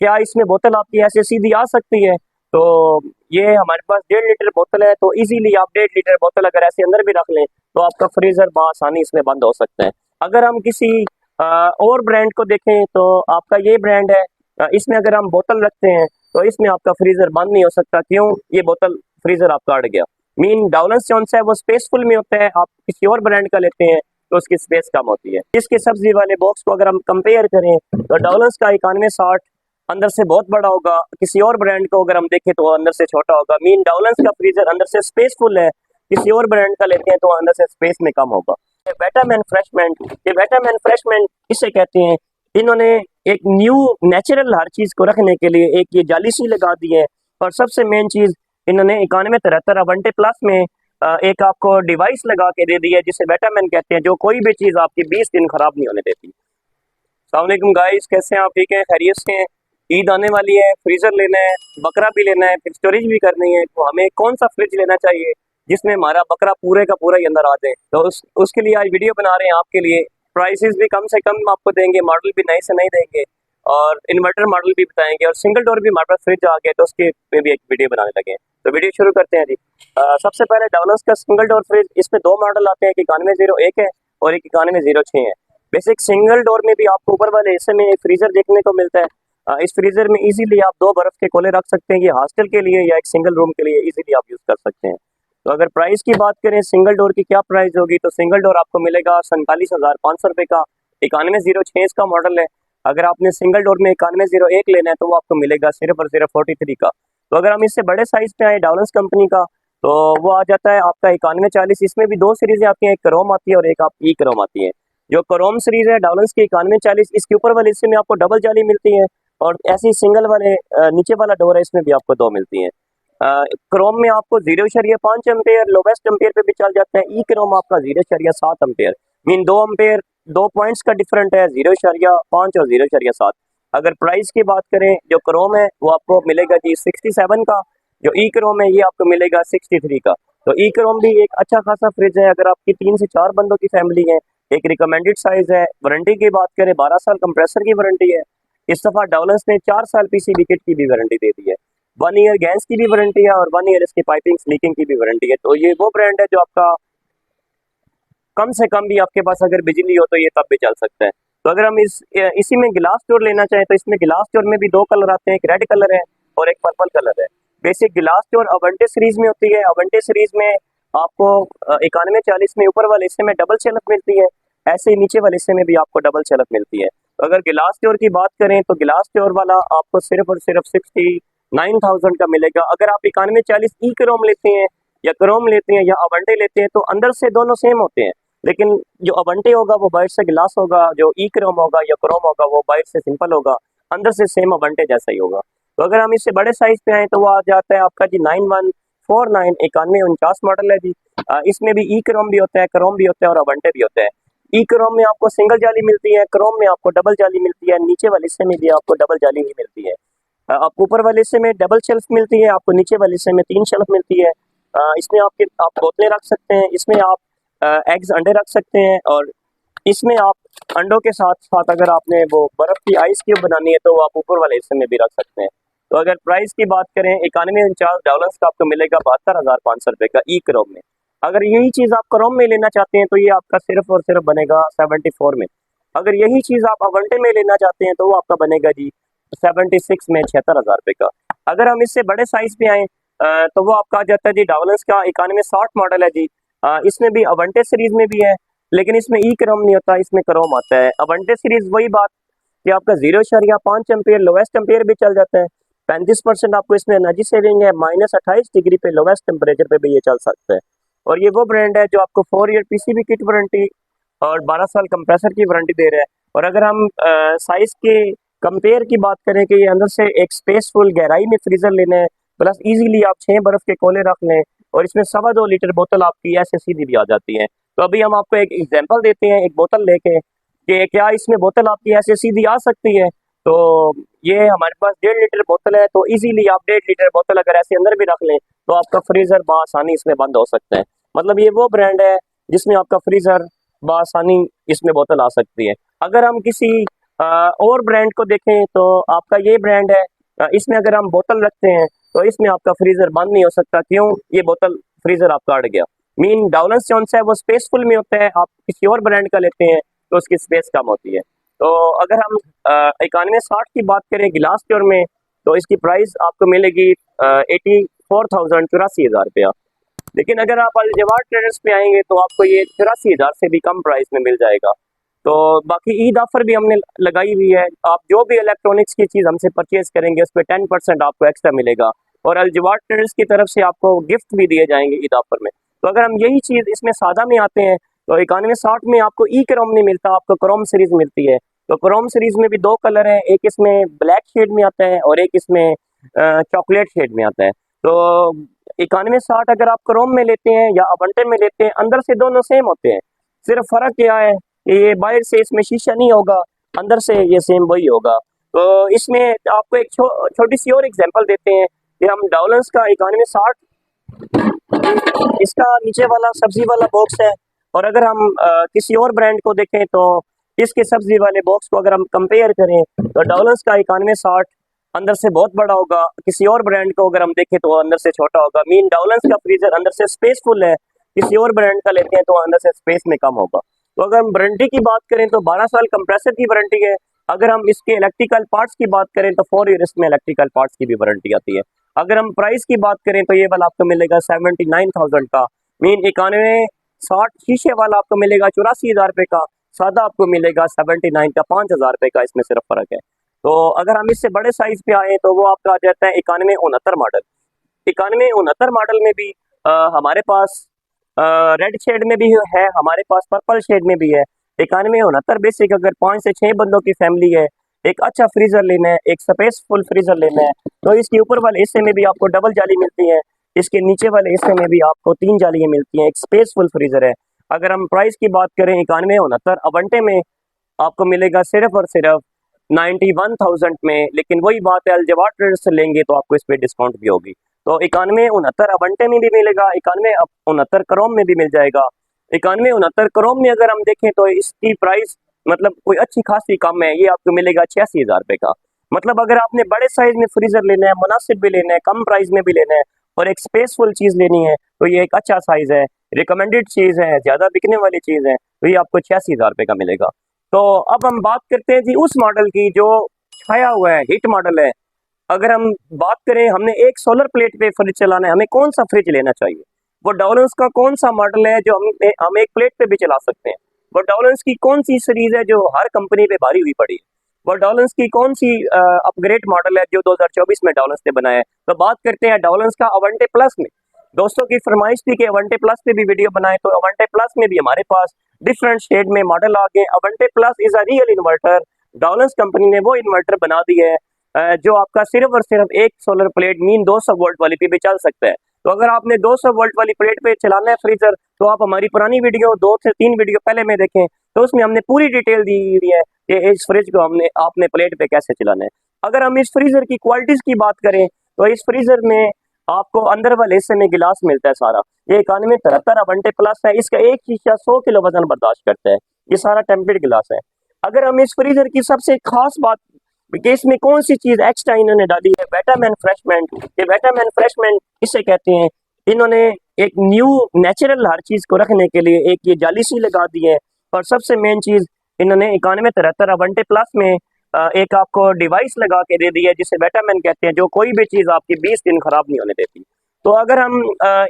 क्या इसमें बोतल आपकी ऐसे सीधी आ सकती है? तो ये हमारे पास 1.5 लीटर बोतल है, तो इजीली आप 1.5 लीटर बोतल अगर ऐसे अंदर भी रख लें तो आपका फ्रीजर बआसानी इसमें बंद हो सकता है। अगर हम किसी और ब्रांड को देखें तो आपका ये ब्रांड है, इसमें अगर हम बोतल रखते हैं तो इसमें आपका फ्रीजर बंद नहीं हो सकता। क्यों? ये बोतल फ्रीजर आपका अड़ गया। मीन डाउलेंस जो है वो स्पेसफुल में होता है, आप किसी और ब्रांड का लेते हैं तो उसकी स्पेस कम होती है। इसके सब्जी वाले बॉक्स को अगर हम कंपेयर करें तो डाउलेंस का 9160 अंदर से बहुत बड़ा होगा, किसी और ब्रांड को अगर हम देखें तो अंदर से छोटा होगा। मीन डाउलेंस का फ्रीजर अंदर से स्पेसफुल है, किसी और ब्रांड का लेते हैं तो अंदर से स्पेस में कम होगा। वेटामैन फ्रेशमेंट, ये वेटामैन फ्रेशमेंट इसे कहते हैं। इन्होंने एक न्यू नेचुरल हर चीज को रखने के लिए एक ये जाली सी लगा दी है, और सबसे मेन चीज इन्होंने 9173 अवंटे प्लस में एक आपको डिवाइस लगा के दे दी है जिसे वेटामैन कहते हैं, जो कोई भी चीज आपकी 20 दिन खराब नहीं होने देती। अस्सलाम वालेकुम गाइस, कैसे हैं आप? ठीक है, खैरियत से हैं? ईद आने वाली है, फ्रीजर लेना है, बकरा भी लेना है, फिर स्टोरेज भी करनी है, तो हमें कौन सा फ्रिज लेना चाहिए जिसमें हमारा बकरा पूरे का पूरा ही अंदर आ जाए? तो उसके लिए आज वीडियो बना रहे हैं आपके लिए। प्राइसेस भी कम से कम आपको देंगे, मॉडल भी नए से नए देंगे, और इन्वर्टर मॉडल भी बताएंगे, और सिंगल डोर भी हमारे पास फ्रिज आ गया तो उसके में भी एक वीडियो बनाने लगे हैं। तो वीडियो शुरू करते हैं जी। सबसे पहले डाउलेंस का सिंगल डोर फ्रिज, इसमें दो मॉडल आते हैं, एक 9101 है और एक 9106 है। बेसिक सिंगल डोर में भी आपको ऊपर वाले हिस्से में एक फ्रीजर देखने को मिलता है। इस फ्रीजर में इजीली आप दो बर्फ के कोले रख सकते हैं, ये हॉस्टल के लिए या एक सिंगल रूम के लिए इजीली आप यूज कर सकते हैं। तो अगर प्राइस की बात करें सिंगल डोर की क्या प्राइस होगी, तो सिंगल डोर आपको मिलेगा 47,500 रुपये का। 9106 का मॉडल है। अगर आपने सिंगल डोर में 9101 लेना है तो वो आपको मिलेगा सिर्फ और सिर्फ 43 का। तो अगर हम इससे बड़े साइज पे आए डाउलेंस कंपनी का, तो वो आ जाता है आपका 9140। इसमें भी दो सीरीज आती हैं, एक क्रोम आती है और एक आप ई क्रोम आती है। जो क्रोम सीरीज है डाउलेंस की 9140, इसके ऊपर वाले हिस्से में आपको डबल जाली मिलती है, और ऐसी सिंगल वाले नीचे वाला डोर है इसमें भी आपको दो मिलती है। क्रोम में आपको 0.5 एम्पेयर लोवेस्ट एम्पेयर पे भी चल जाता है। ई क्रोम आपका 0.7 एम्पेयर, मीन 2 एम्पेयर, 2 पॉइंट्स का डिफरेंट है, 0.5 और 0.7। अगर प्राइस की बात करें, जो क्रोम है वो आपको मिलेगा जी 67 का, जो ई क्रोम है ये आपको मिलेगा 63 का। तो ई क्रोम भी एक अच्छा खासा फ्रिज है अगर आपकी 3 से 4 बंदों की फैमिली है। एक रिकमेंडेड साइज है। वारंटी की बात करें 12 साल कंप्रेसर की वारंटी है। इस दफा डाउलेंस ने 4 साल पीसीबी किट की भी वारंटी दे दी है। 1 ईयर गैस की भी वारंटी है और 1 ईयर इसकी पाइपिंग लीकिंग की भी वारंटी है। तो ये वो ब्रांड है जो आपका कम से कम भी आपके पास अगर बिजली हो तो ये तब भी चल सकता है। तो अगर हम इसी में गिलास डोर लेना चाहें तो इसमें गिलास डोर में भी दो कलर आते हैं, एक रेड कलर है और एक पर्पल कलर है। बेसिक गिलास डोर अवंटे सीरीज में होती है। अवंटे सीरीज में आपको 9140 में ऊपर वाले हिस्से में डबल शेल्फ मिलती है, ऐसे ही नीचे वाले हिस्से में भी आपको डबल शेल्फ मिलती है। तो अगर गिलास डोर की बात करें तो गिलास डोर वाला आपको सिर्फ और सिर्फ 69,000 का मिलेगा। अगर आप 9140 ई क्रोम लेते हैं या क्रोम लेते हैं या अवंटे लेते हैं तो अंदर से दोनों सेम होते हैं, लेकिन जो अवंटे होगा वो बाहर से गिलास होगा, जो ई क्रोम होगा या क्रोम होगा वो बाहर से सिंपल होगा, अंदर से सेम अवंटे जैसा ही होगा। तो अगर हम इससे बड़े साइज पे आए तो वो आ जाता है आपका जी 9149 9149 मॉडल है जी। इसमें भी ई क्रोम भी होता है, क्रोम भी होता है और अवंटे भी होता है। ई क्रोम में आपको सिंगल जाली मिलती है, क्रोम में आपको डबल जाली मिलती है, नीचे वाले हिस्से में भी आपको डबल जाली ही मिलती है। आपको ऊपर वाले हिस्से में डबल शेल्फ मिलती है, आपको नीचे वाले हिस्से में 3 शेल्फ मिलती है। इसमें आप बोतलें रख सकते हैं, इसमें आप एग्स अंडे रख सकते हैं, और इसमें आप अंडों के साथ साथ अगर आपने वो बर्फ की आइस क्यूब बनानी है तो वो आप ऊपर वाले हिस्से में भी रख सकते हैं। तो अगर प्राइस की बात करें 9149 डॉलर्स का आपको मिलेगा 72,500 रुपये का ई क्रोम में। अगर यही चीज़ आप क्रोम में लेना चाहते हैं तो ये आपका सिर्फ और सिर्फ बनेगा 74 में। अगर यही चीज़ आप अवंटे में लेना चाहते हैं तो वो आपका बनेगा जी 76 में 76,000 रुपये का। अगर हम इससे बड़े साइज पे आए तो वो आपका आ जाता है जी डाउलेंस का 9160 मॉडल है जी। इसमें भी अवंटे सीरीज में भी है, लेकिन इसमें ई क्रोम नहीं होता, इसमें क्रोम आता है। अवंटे सीरीज वही बात कि आपका 0.5 एम्पेयर लोवेस्ट एम्पेयर भी चल जाता है। 35% आपको इसमें एनर्जी सेविंग है, -28 डिग्री पे लोवेस्ट टेम्परेचर पे भी ये चल सकता है। और ये वो ब्रांड है जो आपको 4 ईयर पीसीबी किट वारंटी और 12 साल कंप्रेसर की वारंटी दे रहा है। और अगर हम साइज के कंपेयर की बात करें कि ये अंदर से एक स्पेसफुल गहराई में फ्रीजर लेना है, प्लस इजीली आप 6 बर्फ के कोले रख लें, और इसमें 2.25 लीटर बोतल आपकी ऐसे सीधी भी आ जाती है। तो अभी हम आपको एक एग्जांपल देते हैं एक बोतल लेके कि क्या इसमें बोतल आपकी ऐसे सीधी आ सकती है। तो ये हमारे पास 1.5 लीटर बोतल है, तो इजीली आप 1.5 लीटर बोतल अगर ऐसे अंदर भी रख लें तो आपका फ्रीजर बआसानी इसमें बंद हो सकता है। मतलब ये वो ब्रांड है जिसमें आपका फ्रीजर बआसानी इसमें बोतल आ सकती है। अगर हम किसी और ब्रांड को देखें तो आपका ये ब्रांड है, इसमें अगर हम बोतल रखते हैं तो इसमें आपका फ्रीजर बंद नहीं हो सकता। क्यों? ये बोतल फ्रीजर आपका अड़ गया। मीन डाउलेंस जो है वो स्पेसफुल में होता है, आप किसी और ब्रांड का लेते हैं तो उसकी स्पेस कम होती है। तो अगर हम 9160 की बात करें गिलास प्योर में, तो इसकी प्राइस आपको मिलेगी 84,000 ₹84,000। लेकिन अगर आप अलजवार ट्रेडर्स पे आएंगे तो आपको ये 84,000 से भी कम प्राइस में मिल जाएगा। तो बाकी ईद ऑफर भी हमने लगाई हुई है, आप जो भी इलेक्ट्रॉनिक्स की चीज़ हमसे परचेज करेंगे उस पर 10% आपको एक्स्ट्रा मिलेगा, और अलजवार ट्रेडर्स की तरफ से आपको गिफ्ट भी दिए जाएंगे ईद ऑफर में। तो अगर हम यही चीज़ इसमें सादा में आते हैं तो 9160 में आपको ई क्रोम नहीं मिलता, आपको क्रोम सीरीज मिलती है। तो क्रोम सीरीज में भी दो कलर है, एक इसमें ब्लैक शेड में आता है और एक इसमें चॉकलेट शेड में आता है। तो 9160 अगर आप क्रोम में लेते हैं या अवंटे में लेते हैं, अंदर से दोनों सेम होते हैं। सिर्फ फर्क क्या है कि ये बाहर से इसमें शीशा नहीं होगा, अंदर से ये सेम वही होगा। तो इसमें आपको एक छोटी सी और एग्जांपल देते हैं कि हम डाउलेंस का 9160, इसका नीचे वाला सब्जी वाला बॉक्स है, और अगर हम किसी और ब्रांड को देखें तो इसके सब्जी वाले बॉक्स को अगर हम कंपेयर करें तो डाउलेंस का 9160 अंदर से बहुत बड़ा होगा, किसी और ब्रांड को अगर हम देखें तो अंदर से छोटा होगा। मीन डाउलेंस का फ्रीजर अंदर से स्पेसफुल है, किसी और ब्रांड का लेते हैं तो अंदर से स्पेस में कम होगा। तो अगर हम वारंटी की बात करें तो 12 साल कंप्रेसर की वारंटी है। अगर हम इसके इलेक्ट्रिकल पार्ट्स की बात करें तो 4 ईयर्स में इलेक्ट्रिकल पार्ट्स की भी वारंटी आती है। अगर हम प्राइस की बात करें तो ये वाला आपको मिलेगा 79,000 का। मीन 9160 शीशे वाला आपको मिलेगा 84,000 का, सादा आपको मिलेगा 79 का, 5,000 का इसमें सिर्फ फर्क है। तो अगर हम इससे बड़े साइज पे आए तो वो आपका आ जाता है 9169 मॉडल। 9169 मॉडल में भी हमारे पास रेड शेड में भी है, हमारे पास पर्पल शेड में भी है। 9169 बेसिक अगर 5 से 6 बंदों की फैमिली है, एक अच्छा फ्रीजर लेना है, एक स्पेसफुल फ्रीजर लेना है, तो इसके ऊपर वाले हिस्से में भी आपको डबल जाली मिलती है, इसके नीचे वाले हिस्से में भी आपको 3 जालियां मिलती हैं, एक स्पेसफुल फ्रीजर है। अगर हम प्राइस की बात करें 9169 अवंटे में आपको मिलेगा सिर्फ और सिर्फ 91,000 में। लेकिन वही बात है, अलजवार ट्रेडर्स से लेंगे तो आपको इस पर डिस्काउंट भी होगी। तो 9169 अवंटे में भी मिलेगा, 9169 क्रोम में भी मिल जाएगा। 9169 क्रोम में अगर हम देखें तो इसकी प्राइस मतलब कोई अच्छी खासी कम है, ये आपको मिलेगा 86,000 का। मतलब अगर आपने बड़े साइज में फ्रीजर लेना है, मुनासिब भी लेना है, कम प्राइस में भी लेना है और एक स्पेसफुल चीज लेनी है तो ये एक अच्छा साइज है, रिकमेंडेड चीज है, ज्यादा बिकने वाली चीज है, तो ये आपको 86,000 का मिलेगा। तो अब हम बात करते हैं जी उस मॉडल की जो छाया हुआ है, हिट मॉडल है। अगर हम बात करें हमने एक सोलर प्लेट पे फ्रिज चलाना है, हमें कौन सा फ्रिज लेना चाहिए? वो डाउलेंस का कौन सा मॉडल है जो हम एक प्लेट पे भी चला सकते हैं? वो डाउलेंस की कौन सी सीरीज है जो हर कंपनी पे भारी हुई पड़ी है? वो डाउलेंस की कौन सी अपग्रेड मॉडल है जो 2024 में डाउलेंस ने बनाया है? तो बात करते हैं डाउलेंस का अवंटे प्लस में। दोस्तों की फरमाइश थी कि अवंटे प्लस पे भी वीडियो बनाए, तो अवंटे प्लस में भी हमारे पास डिफरेंट शेड में मॉडल आ गए। Avante plus is a real inverter, डाउलेंस कंपनी ने वो इन्वर्टर बना दी है जो आपका सिर्फ और सिर्फ एक सोलर प्लेट मीन 200 वोल्ट वाली पे भी चल सकता है। तो अगर आपने 200 वोल्ट वाली प्लेट पे चलाना है फ्रीजर, तो आप हमारी पुरानी वीडियो 2 से 3 वीडियो पहले में देखें, तो उसमें हमने पूरी डिटेल दी हुई है कि इस फ्रिज को आपने प्लेट पे कैसे चलाना है। अगर हम इस फ्रीजर की क्वालिटीज की बात करें तो इस फ्रीजर में आपको अंदर वाले हिस्से में गिलास मिलता है सारा। ये 9173 अवंटे प्लस है, इसका एक शीशा 100 किलो वजन बर्दाश्त करता है, ये सारा टेम्पर्ड गिलास है। अगर हम इस फ्रीजर की सबसे खास बात कि इसमें कौन सी चीज एक्स्ट्रा इन्होंने डाली है, वेटामैन फ्रेशमेंट। ये वेटामैन फ्रेशमेंट इसे कहते हैं, इन्होंने एक न्यू नेचुरल हर चीज को रखने के लिए एक ये जाली सी लगा दी है। और सबसे मेन चीज इन्होंने 9173 अवंटे प्लस में एक आपको डिवाइस लगा के दे दी है जिसे वेटामैन कहते हैं, जो कोई भी चीज आपकी 20 दिन खराब नहीं होने देती। तो अगर हम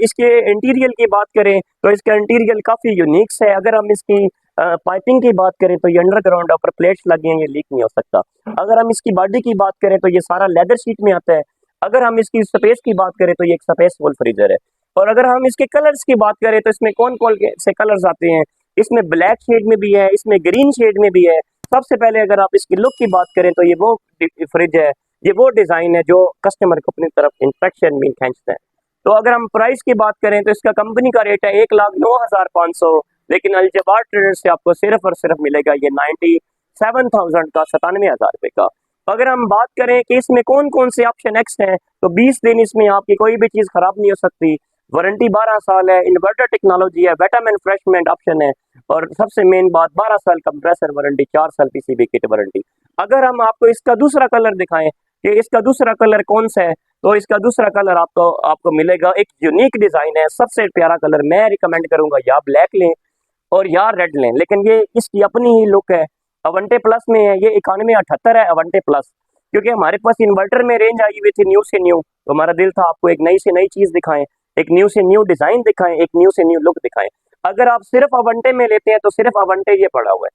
इसके इंटीरियर की बात करें तो इसका इंटीरियर काफी यूनिक है। अगर हम इसकी पाइपिंग की बात करें तो ये अंडरग्राउंड ऊपर प्लेट्स लगी हैं, ये लीक नहीं हो सकता। अगर हम इसकी बॉडी की बात करें तो ये सारा लेदर शीट में आता है। अगर हम इसकी स्पेस की बात करें तो ये एक स्पेसफुल फ्रीजर है। और अगर हम इसके कलर्स की बात करें तो इसमें कौन कौन से कलर्स आते हैं, इसमें ब्लैक शेड में भी है, इसमें ग्रीन शेड में भी है। सबसे पहले अगर आप इसकी लुक की बात करें तो ये वो फ्रिज है, ये वो डिजाइन है जो कस्टमर को अपनी तरफ इंस्ट्रक्शन में खींचता है। तो अगर हम प्राइस की बात करें तो इसका कंपनी का रेट है 1,09,500, लेकिन अलजबार ट्रेडर्स से आपको सिर्फ और सिर्फ मिलेगा ये 97,000 का, 97,000 का। अगर हम बात करें कि इसमें कौन कौन से ऑप्शन एक्स हैं तो 20 दिन इसमें आपकी कोई भी चीज खराब नहीं हो सकती। वारंटी 12 साल है, इन्वर्टर टेक्नोलॉजी है, वेटम एनफ्रेशमेंट ऑप्शन है, और सबसे मेन बात 12 साल कंप्रेसर वारंटी, 4 साल पीसीबी किट वारंटी। अगर हम आपको इसका दूसरा कलर दिखाएं कि इसका दूसरा कलर कौन सा है, तो इसका दूसरा कलर आपको आपको मिलेगा, एक यूनिक डिजाइन है, सबसे प्यारा कलर। मैं रिकमेंड करूंगा या ब्लैक लें और या रेड लें, लेकिन ये इसकी अपनी ही लुक है। अवंटे प्लस में है, ये 9178 है अवंटे प्लस। क्योंकि हमारे पास इन्वर्टर में रेंज आई हुई थी न्यू से न्यू, तो हमारा दिल था आपको एक नई से नई चीज दिखाएं, एक न्यू से न्यू डिजाइन दिखाएं, एक न्यू से न्यू लुक दिखाएं। अगर आप सिर्फ अवंटे में लेते हैं तो सिर्फ अवंटे ये पड़ा हुआ है।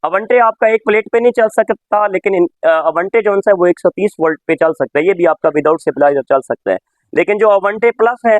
अवंटे आपका एक प्लेट पे नहीं चल सकता, लेकिन अवंटे जो है वो 130 वोल्ट पे चल सकता है, ये भी आपका विदाउट स्टेबलाइजर चल सकता है। लेकिन जो अवंटे प्लस है,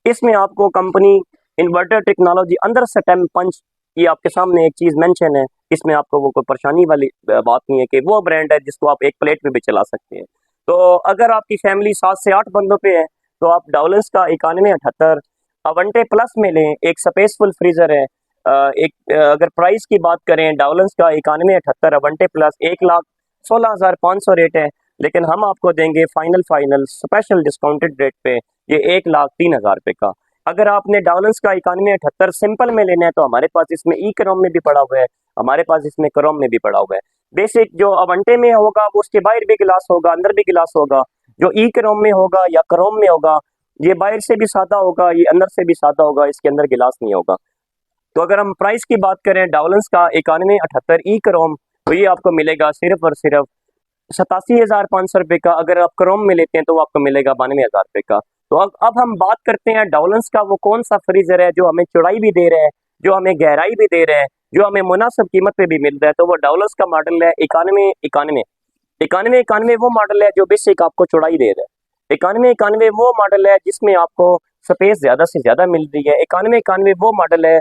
इसमें आपको कंपनी इन्वर्टर टेक्नोलॉजी अंदर से टेम पंच, ये आपके सामने एक चीज मेंशन है, इसमें आपको वो कोई परेशानी वाली बात नहीं है कि वो ब्रांड है जिसको आप एक प्लेट में भी चला सकते हैं। तो अगर आपकी फैमिली 7 से 8 बंदों पे है तो आप डाउलेंस का 9178 अवंटे प्लस में लें। एक स्पेसफुल फ्रीजर है, अगर प्राइस की बात करें डाउलेंस का 9178 अवंटे प्लस 1,16,500 रेट है, लेकिन हम आपको देंगे फाइनल स्पेशल डिस्काउंटेड रेट पे ये 1,03,000 रुपये का। अगर आपने डाउलेंस का 9178 सिंपल में लेना है तो हमारे पास इसमें ई क्रोम में भी पड़ा हुआ है, हमारे पास इसमें क्रोम में भी पड़ा हुआ है। बेसिक जो अवंटे में होगा वो उसके बाहर भी गिलास होगा, अंदर भी गिलास होगा। जो ई क्रोम में होगा या क्रोम में होगा, ये बाहर से भी सादा होगा, ये अंदर से भी सादा होगा, इसके अंदर गिलास नहीं होगा। तो अगर हम प्राइस की बात करें डाउलेंस का 9178 ई क्रोम, तो ये आपको मिलेगा सिर्फ और सिर्फ 87,500 रुपये का। अगर आप क्रोम में लेते हैं तो वो आपको मिलेगा 92,000 रुपये का। तो अब हम बात करते हैं डाउलेंस का वो कौन सा फ्रीजर है जो हमें चौड़ाई भी दे रहा है, जो हमें गहराई भी दे रहा है, जो हमें मुनासिब कीमत पे भी मिल रहा है। तो वो डाउलेंस का मॉडल है 9191 वो मॉडल है जो बेसिक आपको चौड़ाई दे रहा है। 9191 वो मॉडल है जिसमें आपको स्पेस ज्यादा से ज्यादा मिल रही है। 9191 वो मॉडल है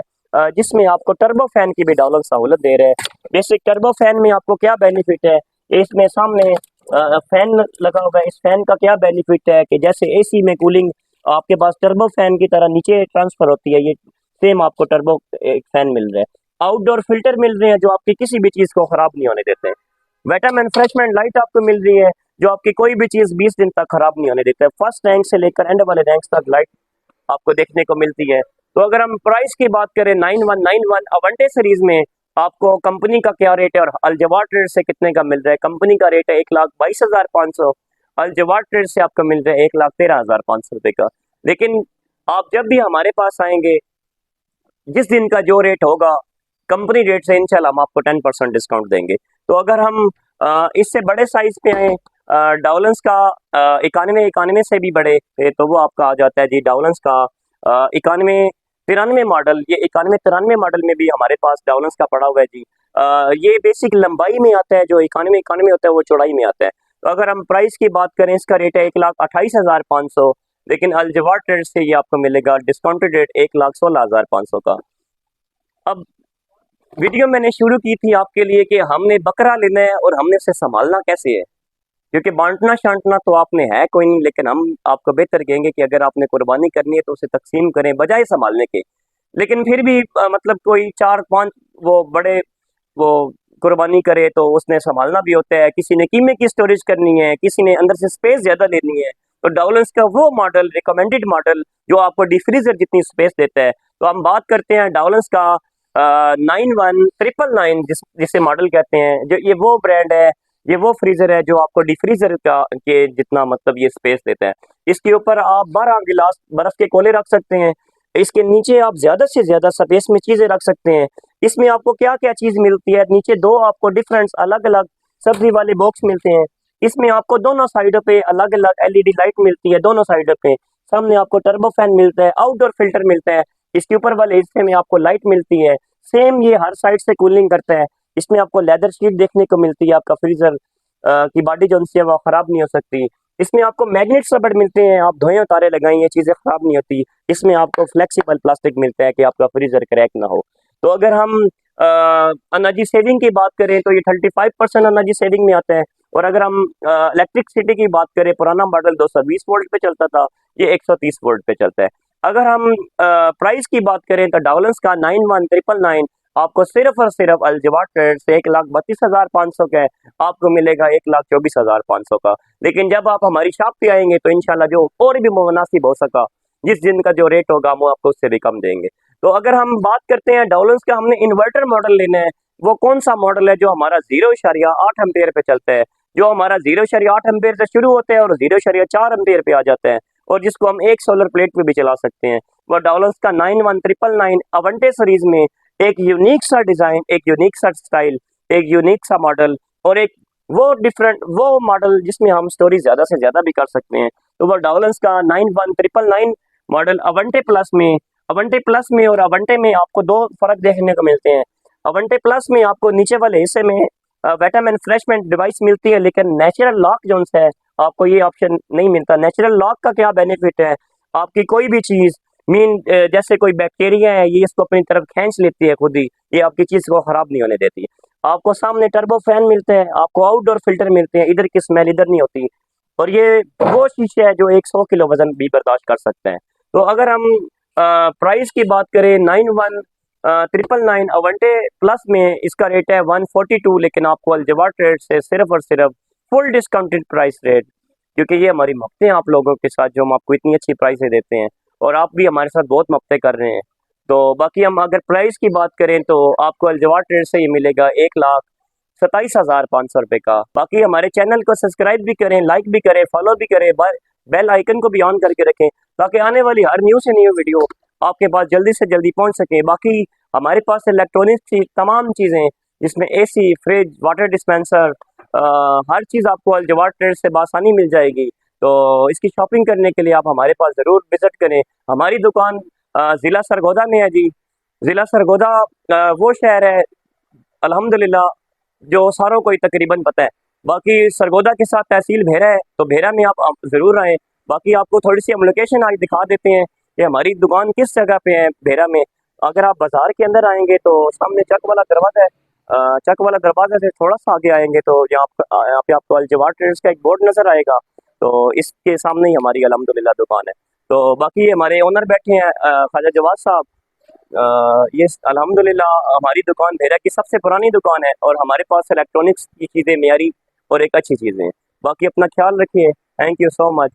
जिसमें आपको टर्बो फैन की भी डाउलेंस सहूलत दे रहे हैं। बेसिक टर्बो फैन में आपको क्या बेनिफिट है, इसमें सामने फैन लगा होगा, इस फैन का क्या बेनिफिट है कि जैसे एसी में कूलिंग आपके पास टर्बो फैन की तरह नीचे ट्रांसफर होती है, ये सेम आपको टर्बो एक फैन मिल रहा है। आउटडोर फिल्टर मिल रहे हैं जो आपकी किसी भी चीज को खराब नहीं होने देते हैं। वेटम एनफ्रेशमेंट लाइट आपको मिल रही है जो आपकी कोई भी चीज 20 दिन तक खराब नहीं होने देते है। फर्स्ट रैंक से लेकर एंड वाले रैंक तक लाइट आपको देखने को मिलती है। तो अगर हम प्राइस की बात करें 9191 अवंटे सीरीज में आपको कंपनी का क्या रेट है और अलजवार ट्रेड से कितने का मिल रहा है। कंपनी का रेट है 1,22,500, अलजवार ट्रेड से आपको मिल रहा है 1,13,500 रुपये का। लेकिन आप जब भी हमारे पास आएंगे, जिस दिन का जो रेट होगा कंपनी रेट से इंशाल्लाह हम आपको 10% डिस्काउंट देंगे। तो अगर हम इससे बड़े साइज पे आए, डाउलेंस का 9191 से भी बड़े तो वो आपका आ जाता है जी डाउलेंस का 9193 मॉडल। ये 9193 मॉडल में भी हमारे पास डाउलेंस का पड़ा हुआ है जी। ये बेसिक लंबाई में आता है, जो 9191 होता है वो चौड़ाई में आता है। तो अगर हम प्राइस की बात करें, इसका रेट है 1,28,500, लेकिन अलजवार ट्रेड से ये आपको मिलेगा डिस्काउंटेड रेट 1,16,500 का। अब वीडियो मैंने शुरू की थी आपके लिए कि हमने बकरा लेना है और हमने उसे संभालना कैसे है, क्योंकि बांटना शांटना तो आपने है कोई नहीं, लेकिन हम आपको बेहतर कहेंगे कि अगर आपने कुर्बानी करनी है तो उसे तकसीम करें बजाय संभालने के। लेकिन फिर भी मतलब कोई 4-5 वो बड़े वो कुर्बानी करे तो उसने संभालना भी होता है। किसी ने कीमे की स्टोरेज करनी है, किसी ने अंदर से स्पेस ज्यादा लेनी है, तो डाउलेंस का वो मॉडल रिकमेंडेड मॉडल जो आपको डिफ्रीजर जितनी स्पेस देता है। तो हम बात करते हैं डाउलेंस का 9199 जिसे मॉडल कहते हैं, जो ये वो ब्रांड है, ये वो फ्रीजर है जो आपको डिफ्रीजर का के जितना मतलब ये स्पेस देता है। इसके ऊपर आप 12 गिलास बर्फ के कोले रख सकते हैं, इसके नीचे आप ज्यादा से ज्यादा स्पेस में चीजें रख सकते हैं। इसमें आपको क्या क्या चीज मिलती है, नीचे 2 आपको डिफरेंट अलग अलग सब्जी वाले बॉक्स मिलते हैं। इसमें आपको दोनों साइडों पे अलग अलग एलईडी लाइट मिलती है, दोनों साइडों पे। सामने आपको टर्बो फैन मिलता है, आउटडोर फिल्टर मिलता है, इसके ऊपर वाले हिस्से में आपको लाइट मिलती है। सेम ये हर साइड से कूलिंग करता है। इसमें आपको लेदर शीट देखने को मिलती है, आपका फ्रीजर की बॉडी जो है वो खराब नहीं हो सकती। इसमें आपको मैग्नेट रबड़ मिलते हैं, आप धोए तारे लगाएं ये चीजें खराब नहीं होती। इसमें आपको फ्लेक्सिबल प्लास्टिक मिलता है कि आपका फ्रीजर क्रैक ना हो। तो अगर हम एनर्जी सेविंग की बात करें तो ये 35% एनर्जी सेविंग में आता है। और अगर हम इलेक्ट्रिसिटी की बात करें, पुराना मॉडल 220 वोल्ट पे चलता था, ये 130 वोल्ट पे चलता है। अगर हम प्राइस की बात करें तो डाउलेंस का 9199 आपको सिर्फ और सिर्फ अलजवार ट्रेड से 1,32,500 का आपको मिलेगा 1,24,500 का। लेकिन जब आप हमारी शॉप पे आएंगे तो इंशाल्लाह जो और भी मुनासिब हो सका जिस दिन का जो रेट होगा वो आपको उससे भी कम देंगे। तो अगर हम बात करते हैं डाउलेंस का, हमने इन्वर्टर मॉडल लेना है, वो कौन सा मॉडल है जो हमारा 0.8 एम्पेयर पे चलता है, जो हमारा 0.8 एम्पेयर से शुरू होता है और 0.4 एम्पेयर पे आ जाता है, और जिसको हम एक सोलर प्लेट पे भी चला सकते हैं। वो डाउलेंस का 91999 अवंटे सीरीज में एक यूनिक सा डिजाइन, एक यूनिक सा स्टाइल, एक यूनिक सा मॉडल, और एक वो मॉडल जिसमें हम स्टोरेज ज्यादा से ज्यादा भी कर सकते हैं। तो वो डाउलेंस का 91999 मॉडल अवंटे प्लस में और अवंटे में आपको दो फर्क देखने को मिलते हैं। अवंटे प्लस में आपको नीचे वाले हिस्से में विटामिन फ्रेशमेंट डिवाइस मिलती है, लेकिन नेचुरल लॉक जो है आपको ये ऑप्शन नहीं मिलता। नेचुरल लॉक का क्या बेनिफिट है, आपकी कोई भी चीज जैसे कोई बैक्टीरिया है ये इसको अपनी तरफ खींच लेती है खुद ही, ये आपकी चीज को खराब नहीं होने देती। आपको सामने टर्बो फैन मिलते हैं, आपको आउटडोर फिल्टर मिलते हैं, इधर की स्मेल इधर नहीं होती, और ये वो शीशे है जो 100 किलो वजन भी बर्दाश्त कर सकते हैं। तो अगर हम प्राइस की बात करें 91999 अवंटे प्लस में इसका रेट है 142, लेकिन आपको अलजवा ट्रेड से सिर्फ और सिर्फ फुल डिस्काउंटेड प्राइस रेट, क्योंकि ये हमारी मफ्ते हैं आप लोगों के साथ जो हम आपको इतनी अच्छी प्राइसें देते हैं, और आप भी हमारे साथ बहुत मफ्ते कर रहे हैं। तो बाकी हम अगर प्राइस की बात करें तो आपको अलजवा ट्रेड से ये मिलेगा 1,27,500 रुपये का। बाकी हमारे चैनल को सब्सक्राइब भी करें, लाइक भी करें, फॉलो भी करें, बेल आइकन को भी ऑन करके रखें, ताकि आने वाली हर न्यू से न्यू वीडियो आपके पास जल्दी से जल्दी पहुंच सके। बाकी हमारे पास इलेक्ट्रॉनिक्स की तमाम चीज़ें, जिसमें एसी, फ्रिज, वाटर डिस्पेंसर, हर चीज़ आपको अलजवा ट्रेड से बासानी मिल जाएगी। तो इसकी शॉपिंग करने के लिए आप हमारे पास ज़रूर विज़िट करें। हमारी दुकान ज़िला सरगोदा में है जी। ज़िला सरगोदा वो शहर है अल्हम्दुलिल्लाह जो सारों को ही तकरीबन पता है। बाकी सरगोदा के साथ तहसील भेरा है, तो भेरा में आप ज़रूर आएँ। बाकी आपको थोड़ी सी हम लोकेशन आज दिखा देते हैं कि हमारी दुकान किस जगह पे है भेरा में। अगर आप बाजार के अंदर आएंगे तो सामने चक वाला दरवाज़ा है, चक वाला दरवाज़ा से थोड़ा सा आगे आएंगे तो यहाँ पे आपको अलजवा ट्रेड्स का एक बोर्ड नज़र आएगा, तो इसके सामने ही हमारी अल्हम्दुलिल्लाह दुकान है। तो बाकी हमारे ओनर बैठे हैं ख्वाजा जवाद साहब। ये अल्हम्दुलिल्लाह हमारी दुकान भेरा की सबसे पुरानी दुकान है, और हमारे पास इलेक्ट्रॉनिक्स की चीज़ें मेयारी और एक अच्छी चीज़ें हैं। बाकी अपना ख्याल रखिए। Thank you so much.